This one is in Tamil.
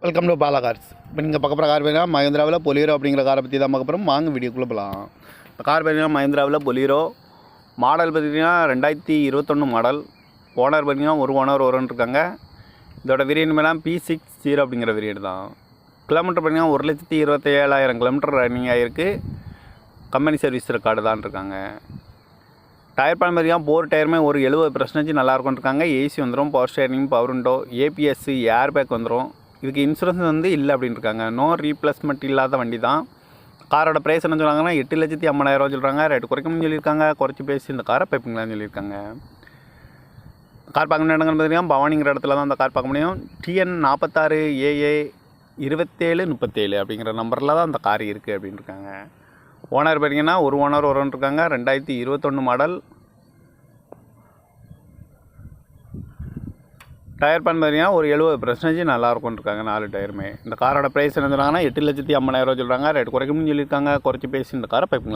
Welcome to Bala cars. இப்போ நீங்கள் பார்க்க போகிற கார் பார்த்தீங்கன்னா மஹிந்திராவில் பொலிரோ அப்படிங்கிற காரை பற்றி தான் பார்க்க போகிறோம். வாங்க வீடியோக்குள்ளே போகலாம். இந்த கார் பார்த்தீங்கன்னா மஹிந்திராவில் பொலிரோ மாடல் பார்த்தீங்கன்னா 2021 மாடல். ஓனர் பார்த்தீங்கன்னா ஒரு ஓனர் இருக்காங்க. இதோட வேரியன்ட் மேலே P60 அப்படிங்கிற வேரியன்ட் தான். கிலோமீட்டர் பார்த்தீங்கன்னா 1,27,000 கிலோமீட்டர் ரன்னிங் ஆகிருக்கு. கம்பெனி சர்வீஸ் ரெக்கார்டு தான் இருக்காங்க. டயர் பேன் பார்த்தீங்கன்னா 4 டயருமே ஒரு 70% நல்லாயிருக்கும் இருக்காங்க. ஏசி வந்துடும், power steering, power window, ABS, airbag வந்துடும். இதுக்கு இன்சூரன்ஸ் வந்து இல்லை அப்படின்னு இருக்காங்க. நோ ரீப்ளேஸ்மெண்ட் இல்லாத வண்டி தான். காரோட ப்ரைஸ் என்ன சொல்கிறாங்கன்னா 8,50,000 சொல்கிறாங்க. ரேட்டு குறைக்கணும்னு சொல்லியிருக்காங்க. குறைச்சி பேசி இந்த காரை பைப்பிங்களான்னு சொல்லியிருக்காங்க. கார் பார்க்க முடியும் இடங்கள் பார்த்தீங்கன்னா பவானிங்கிற இடத்துல தான் அந்த கார் பார்க்க முடியும். TN 46 AA 2737 அப்படிங்கிற நம்பரில் தான் அந்த கார் இருக்குது அப்படின்னு இருக்காங்க. ஓனர் பார்த்தீங்கன்னா ஒரு ஓனர் இருக்காங்க. 2021 மாடல். டயர் பேன் பார்த்தீங்கன்னா ஒரு 70% நல்லாயிருக்கும் இருக்காங்க 4 டயருமே. இந்த காரோட ப்ரைஸ் என்ன சொல்கிறாங்கன்னா 8,50,000 சொல்கிறாங்க. ரேட் குறைக்கணும்னு சொல்லியிருக்காங்க. குறைச்சி பேசி இந்த காரை பைப்பிங்